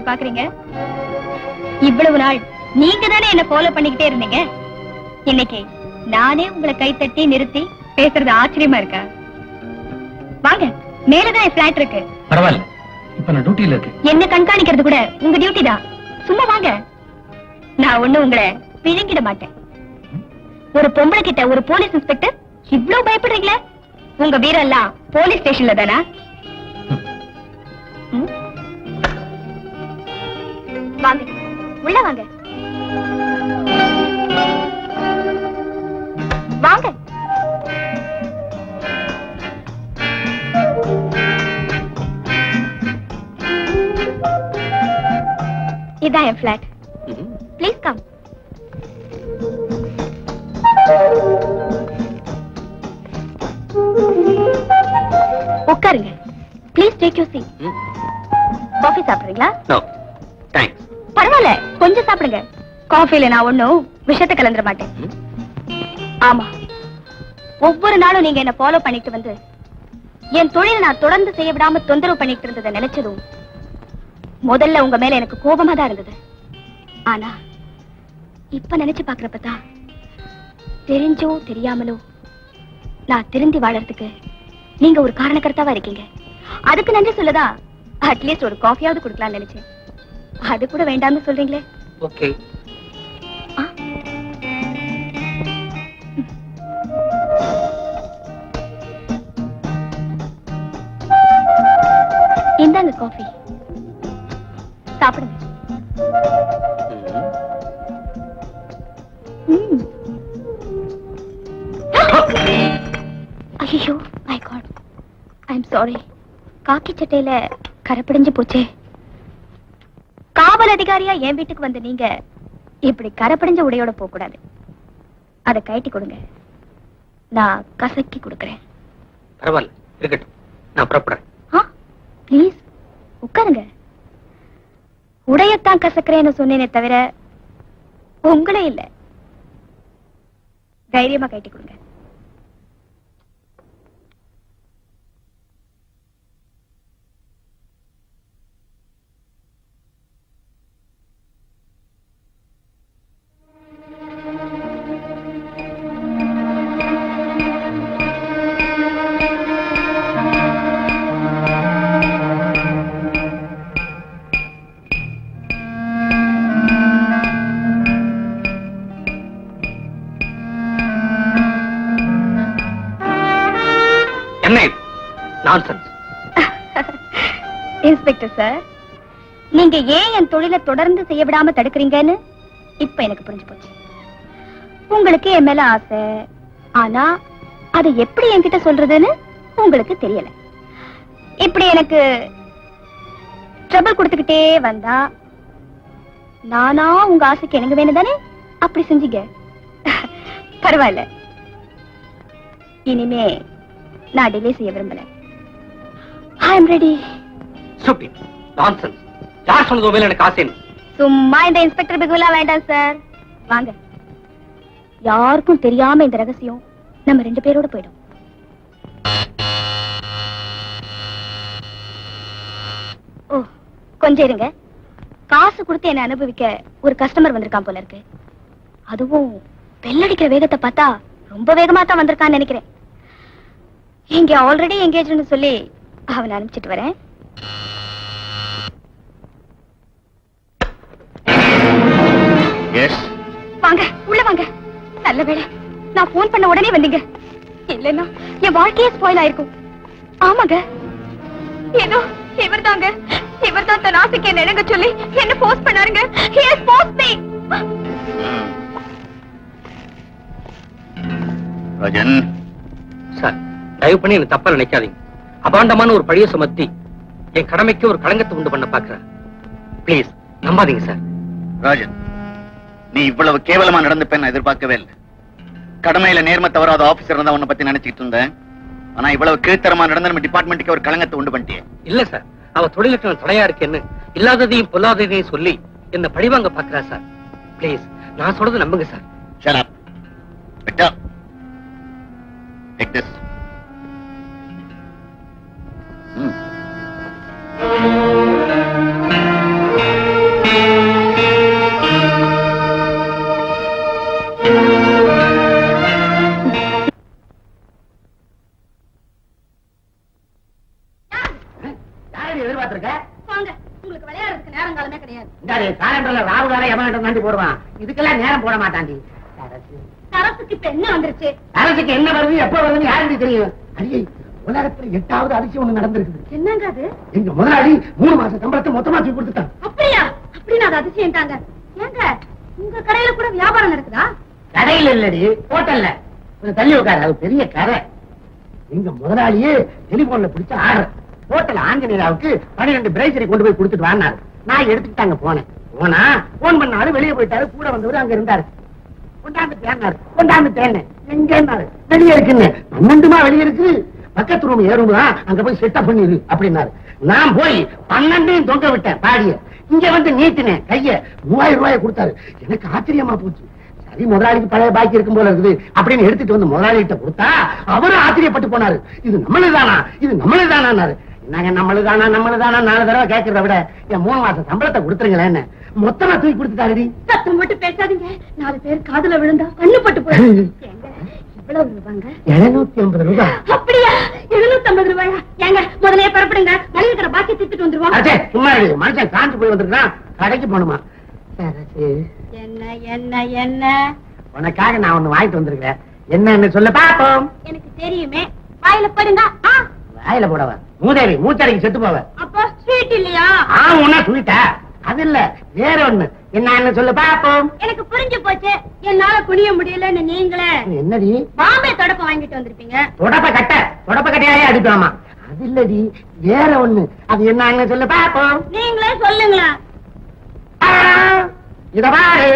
பாக்குறீங்க? இவ்வளவு நாள் நீங்க தானே என்ன ஃபாலோ பண்ணிக்கிட்டே இருந்தீங்க. இன்னைக்கு நானே உங்களை கைத்தட்டி நிறுத்தி பேசுறது ஆச்சரியமா இருக்கா? வாங்க, மேலதான் பிளாட் இருக்கு. பரவாயில்ல, இப்ப நான் டியூட்டில இருக்கு. என்ன கண்காணிக்கிறது கூட உங்க டியூட்டி தான். சும்மா வாங்க. நான் ஒண்ணு உங்களை பிழுங்கிட மாட்டேன். ஒரு பொம்பளை கிட்ட ஒரு போலீஸ் இன்ஸ்பெக்டர் இவ்வளவு பயப்படுறீங்களே? உங்க வீரம் எல்லாம் போலீஸ் ஸ்டேஷன்ல தானா? வாங்க, உள்ள வாங்க. வாங்க. இதான் என் பிளாட். Please come. உட்காருங்க. Please take you seat. Coffee சாப்பிடுறீங்களா? No thanks. பரவாயில்ல, கொஞ்சம் சாப்பிடுங்க. காஃபில நான் ஒண்ணும் விஷத்தை கலந்துட மாட்டேன். ஆமா, ஒவ்வொரு நாளும் நீங்க என்ன ஃபாலோ பண்ணிட்டு வந்து என் தொழிலை நான் தொடர்ந்து செய்ய விடாம தொந்தரவு பண்ணிட்டு இருந்ததை நினைச்சதும் முதல்ல உங்க மேல எனக்கு கோபமா தான் இருந்தது. ஆனா இப்ப நினைச்சு பாக்குறப்பதான் தெரிஞ்சோ தெரியாமலோ நான் திருந்தி வாழறதுக்கு நீங்க ஒரு காரணக்கர்த்தாவா இருக்கீங்க. அதுக்கு நன்றி சொல்லதான் அட்லீஸ்ட் ஒரு காஃபியாவது கொடுக்கலாம்னு நினைச்சேன். அது கூட வேண்டாம்னு சொல்றீங்களே. ஓகே. இந்தாங்க காஃபி, சாப்பிடுங்க. ஐயோ my God, I am sorry. காக்கி சட்டையில கரைப்பிடிஞ்சு போச்சே. காவல் அதிகாரியா என் வீட்டுக்கு வந்து நீங்க இப்படி கரைப்பிடிஞ்ச உடையோட போக கூடாது. அதை கழட்டி கொடுங்க, நான் கசக்கி கொடுக்கறேன். பரவாயில்ல, இருக்கட்டும், நான் புறப்படுறேன். ப்ளீஸ் உட்காருங்க. உடையத்தான் கசக்கிறேன்னு சொன்னேனே தவிர உங்களே இல்ல. தைரியமா கட்டி கொடுங்க. இன்ஸ்பெக்டர் சார், நீங்க ஏன் என் தொழிலை தொடர்ந்து செய்ய விடாம தடுக்கிறீங்கன்னு இப்ப எனக்கு புரிஞ்சு போச்சு. உங்களுக்கு என் மேல ஆசை, ஆனா அதை எப்படி என்கிட்ட சொல்றதுன்னு உங்களுக்கு தெரியல. இப்படி எனக்கு ட்ரபிள் கொடுத்துக்கிட்டே வந்தா நானா உங்க ஆசைக்கு எனக்கு வேணும் தானே அப்படி செஞ்சீங்க. பரவாயில்ல, இனிமே நான் டிலே செய்ய விரும்பல. I am ready. Stupid. Nonsense. யார் சொன்னது மேல எனக்கு ஆசை? சும்மா இந்த இன்ஸ்பெக்டர் பிகுலா வேண்டாம் சார். வாங்க, யாருக்கும் தெரியாம இந்த ரகசியம் நம்ம ரெண்டு பேரோட போயிடும். ஓ, கொஞ்சம் இருங்க. காசு கொடுத்து என்ன அனுபவிக்க ஒரு கஸ்டமர் வந்திருக்கான் போல இருக்கு. அதுவும் பெல்லடிக்கிற வேகத்தை பார்த்தா ரொம்ப வேகமா தான் வந்திருக்கான்னு நினைக்கிறேன். இங்க ஆல்ரெடி எங்கேஜ்னு சொல்லி அவனை அனுப்பிச்சிட்டு வரேன். வாங்க, உள்ள வாங்க. நல்ல வேளை நான் போன் பண்ண உடனே வந்தீங்க. இல்லன்னா என் வாழ்க்கையே ஸ்பாயில் ஆயிருக்கும். ஆமாங்க, ஏதோ இவர்தாங்க, இவர்தான் தன் ஆசைக்கு என்ன இணங்க சொல்லி என்ன போஸ்ட் பண்ணாருங்க. He has forced me. Rajan sir, தயவு பண்ணி என்ன தப்பா நினைக்காதீங்க. அபாண்டமான ஒரு பழிய சுமத்தி என் கடமைக்கு ஒரு களங்கத்தை உண்டு பண்ண பாக்குறேன். பிளீஸ் நம்பாதீங்க சார். ராஜன், நீ இவ்வளவு கேவலமா நடந்துப்பேன்னு எதிர்பார்க்கவே இல்லை. கடமையில நேர்மை தவறாத ஆபீசர் தான் உன்னை பத்தி நினைச்சிட்டு இருந்தேன். ஆனா இவ்வளவு கீழ்த்தரமா நடந்த நம்ம டிபார்ட்மெண்ட்டுக்கு ஒரு களங்கத்தை உண்டு பண்ணிட்டியே. இல்ல சார், அவ தொழிலுக்கு நான் தடையா இருக்கேன்னு இல்லாததையும் பொல்லாததையும் சொல்லி என்ன பழிவாங்க பாக்குறா சார். பிளீஸ் நான் சொல்றது நம்புங்க sir. Shut up. Victor, take this. காலண்டர்ல ராவு காலம் எவன் தாண்டி போடுவான், இதுக்கெல்லாம் நேரம் போட மாட்டாண்டி. சரசுக்கு இப்ப என்ன வந்துருச்சு? அரசுக்கு என்ன வருது எப்ப வருதுன்னு யாருக்கு தெரியும்? அடியே, உலகத்துல 8வது அதிசயம் ஒண்ணு நடந்திருக்குது. என்னங்க அது? எங்க முதலாளி 3 மாச சம்பளத்தை மொத்தமா தூக்கி கொடுத்துட்டான். அப்படியா? அப்படின்னு அது அதிசயம் தாங்க. ஏங்க உங்க கடையில கூட வியாபாரம் நடக்குதா? கடையில இல்லடி, ஹோட்டல்ல. கொஞ்சம் தள்ளி உட்காரு, அது பெரிய கடை. எங்க முதலாளியே டெலிபோன்ல பிடிச்ச ஆர்டர். ஹோட்டல் ஆஞ்சநேயாவுக்கு 12 பிரைசரி கொண்டு போய் கொடுத்துட்டு வாங்கினாரு. நான் எடுத்துட்டு அங்க போனேன். போனா போன் பண்ணாரு, வெளியே போயிட்டாரு. கூட வந்தவரு அங்க இருந்தாரு. கொண்டாந்து தேனேன். எங்க வெளியே இருக்குன்னு. 12 வெளியே இருக்கு, பக்கத்து ரூம் ஏறும், அங்க போய் செட்டப் பண்ணிரு அப்படின்னாரு. நான் போய் 12 தொங்க விட்டேன் பாடிய. இங்க வந்து நீட்டினேன் கைய. 3000 ரூபாய் கொடுத்தாரு. எனக்கு ஆச்சரியமா போச்சு. சரி, முதலாளிக்கு பழைய பாக்கி இருக்கும் போல இருக்குது அப்படின்னு எடுத்துட்டு வந்து முதலாளிகிட்ட கொடுத்தா அவரும் ஆச்சரியப்பட்டு போனாரு. இது நம்மளுதானா, இது நம்மளுதானாரு. நாங்க நம்மளுதானா 4 தடவை கேட்கறத விட என் 3 மாச சம்பளத்தை கொடுத்துருங்களேன்னு மொத்தமா தூக்கி கொடுத்துட்டாரு. சத்தம் மட்டும் பேசாதீங்க, 4 பேர் காதுல விழுந்தா கண்ணு பட்டு போயிடும். எவ்வளவு ரூபாங்க? 750 ரூபாய். அப்படியா? 750 ரூபாயா? ஏங்க முதலே பரப்படுங்க, மளிகை கடை பாக்கி திட்டுட்டு வந்துருவாங்க. அச்சே, சும்மா இரு. மனுஷன் காஞ்சு போய் வந்திருக்கான், கடைக்கு போகணுமா? என்ன என்ன என்ன? உனக்காக நான் ஒண்ணு வாங்கிட்டு வந்திருக்கேன். என்னன்னு சொல்ல பாப்போம். எனக்கு தெரியுமே, வாயில படுங்க. வாயில போடவ மூதேவி, மூச்சடைக்கு செத்து போவ. அப்போ ஸ்வீட் இல்லையா? உன்ன சொல்லிட்டா. அது இல்ல, வேற ஒண்ணு. என்னன்னு சொல்ல பாப்போம். எனக்கு புரிஞ்சு போச்சு, என்னால குனிய முடியலன்னு. நீங்களே என்னடி பாம்பே தொடப்ப வாங்கிட்டு வந்திருப்பீங்க. தொடப்ப கட்டையாலே அடிக்கலாமா? அது இல்லடி, வேற ஒண்ணு. அது என்னன்னு சொல்ல பாப்போம். நீங்களே சொல்லுங்களேன். இத பாரு,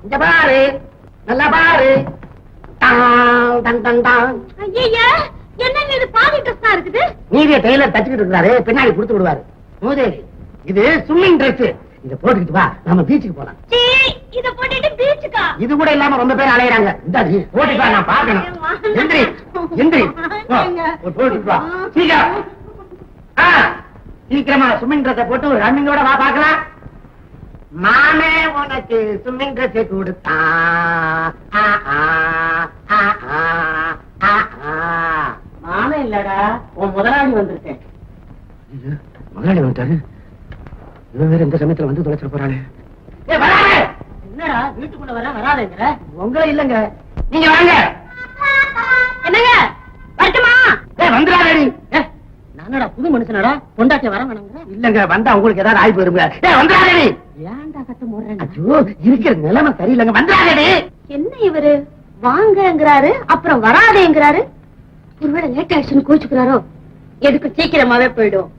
இங்க பாரு, நல்லா பாரு. ஐயா, என்னங்க இது பாதி ட்ரெஸ் தான் இருக்குது? நீதிய டெய்லர் தச்சுக்கிட்டு இருக்காரு, பின்னாடி கொடுத்து விடுவாரு. மூதேவி, இது ஸ்விம்மிங் ட்ரெஸ். இத போட்டுக்கிட்டு வா, நம்ம பீச்சுக்கு போலாம். இத போட்டுட்டு பீச்சுக்கா? இது கூட இல்லாம ரொம்ப பேர் அலையறாங்க. இந்தாடி போட்டுட்டு வா, நான் பார்க்கணும். எந்திரி எந்திரி, போட்டுட்டு வா சீக்கிரம். சீக்கிரமா ஸ்விம்மிங் ட்ரெஸ் போட்டு ஒரு ரன்னிங்கோட வா பார்க்கலாம். மாமே உனக்கு ஸ்விம்மிங் ட்ரெஸ் கொடுத்தான். மாமே இல்லடா, உன் முதலாளி வந்திருக்கேன். முதலாளி வந்துட்டாரு. இவன் வேற இந்த சமயத்துல வந்து தொலைச்சிட்டு போறானே. என்னடா வீட்டுக்குள்ள வராதுங்கிற? உங்களை இல்லங்க, நீங்க வாங்க. என்னங்க வரட்டுமா? வந்துடாதடி. நானடா புது மனுஷனடா, பொண்டாட்டிய வர வேணுங்க. இல்லங்க, வந்தா உங்களுக்கு ஏதாவது ஆகி போயிருங்க. வந்துடாதடி. ஏன்டா கத்த போடுறேன்? ஐயோ, இருக்கிற நிலைமை சரியில்லைங்க. வந்துடாதடி. என்ன இவரு வாங்கங்கிறாரு, அப்புறம் வராதேங்கிறாரு. ஒருவேளை லேட் ஆயிடுச்சுன்னு கோச்சுக்கிறாரோ? எதுக்கு சீக்கிரமாவே போயிடும்.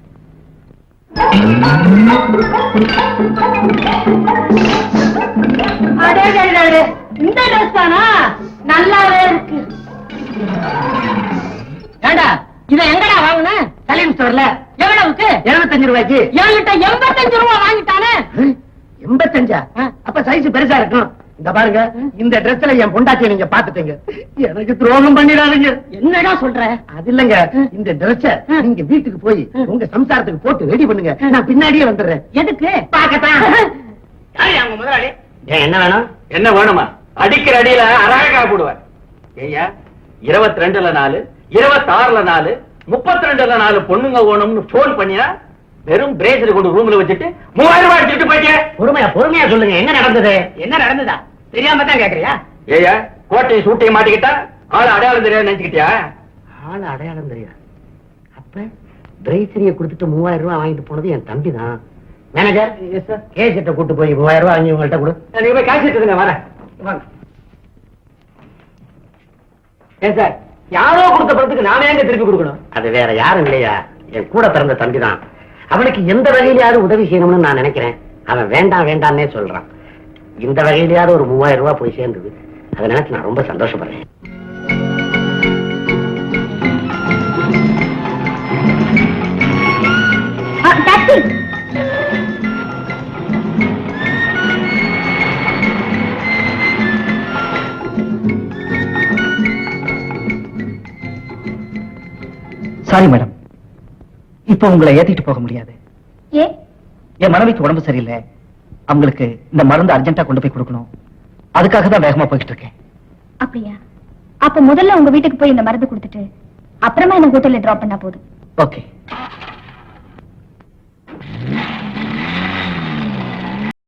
இந்த ட்ரெஸ் தானா? நல்லாவே இருக்கு. ஏண்டா, இத எங்கடா வாங்குன? சலீம் ஸ்டோர்ல. எவ்வளவுக்கு? 75 ரூபாய்க்கு. என்கிட்ட 85 ரூபாய் வாங்கிட்டானே. 85? அப்ப சைஸ் பெருசா இருக்கும். இந்த பாருங்க, இந்த ட்ரெஸ்ல என் பொண்டாட்டியை நீங்க பாத்துட்டீங்க. எனக்கு துரோகம் பண்ணிடாதீங்க. என்னடா சொல்ற? அது இல்லங்க, இந்த ட்ரெஸ்ஸ நீங்க வீட்டுக்கு போய் உங்க சம்சாரத்துக்கு போட்டு ரெடி பண்ணுங்க. நான் பின்னாடியே வந்துடுறேன். எதுக்கு? பாக்கத்தான். அவங்க முதலாளி என்ன வேணும்? என்ன வேணுமா? அடிக்கிற அடியில அழகா போடுவேன். ஐயா, 22ல 4, 26ல 4, 32ல 4 பொண்ணுங்க வேணும்னு போன் பண்ணியா வெறும் பிரேசரி கொண்டு ரூம்ல வச்சுட்டு 3000 ரூபாய் எடுத்துட்டு போயிட்டே. பொறுமையா சொல்லுங்க, என்ன நடந்தது? என்ன நடந்ததா தெரியாம தான் கேக்குறியா? ஏயா, கோட்டையை சூட்டையை மாட்டிக்கிட்டா ஆளு அடையாளம் தெரியாது நினைச்சுக்கிட்டியா? ஆளு அடையாளம் தெரியாது. அப்ப பிரேசரிய கொடுத்துட்டு 3000 ரூபாய் வாங்கிட்டு போனது என் தம்பி தான். மேனேஜர், கேசட்டை கூட்டு போய் 3000 ரூபாய் வாங்கி உங்கள்கிட்ட கொடு. நீங்க போய் காசு எடுத்துங்க, வரேன். வாங்க. ஏன் சார், யாரோ கொடுத்த பணத்துக்கு நானே எங்க திருப்பி கொடுக்கணும்? அது வேற யாரும் இல்லையா, என் கூட பிறந்த தம்பி தான். அவனுக்கு எந்த வகையிலாவது உதவி செய்யணும்னு நான் நினைக்கிறேன். அவன் வேண்டாம் வேண்டாம்னே சொல்றான். இந்த வகையிலாவது ஒரு 3000 ரூபாய் போய் சேர்ந்தது. அதை நினைச்சு நான் ரொம்ப சந்தோஷப்படுறேன். சாரி மேடம், இப்ப உங்களை ஏத்திட்டு போக முடியாது. என் மனைவிக்கு உடம்பு சரியில்லை. அவங்களுக்கு இந்த மருந்து அர்ஜென்ட்டா கொண்டு போய் கொடுக்கணும். அதுக்காக தான் வேகமா போயிட்டு இருக்கேன். அப்படியா? அப்ப முதல்ல உங்க வீட்டுக்கு போய் இந்த மருந்து கொடுத்துட்டு அப்புறமா என்ன ஹோட்டல்ல டிராப் பண்ணா போதும். ஓகே.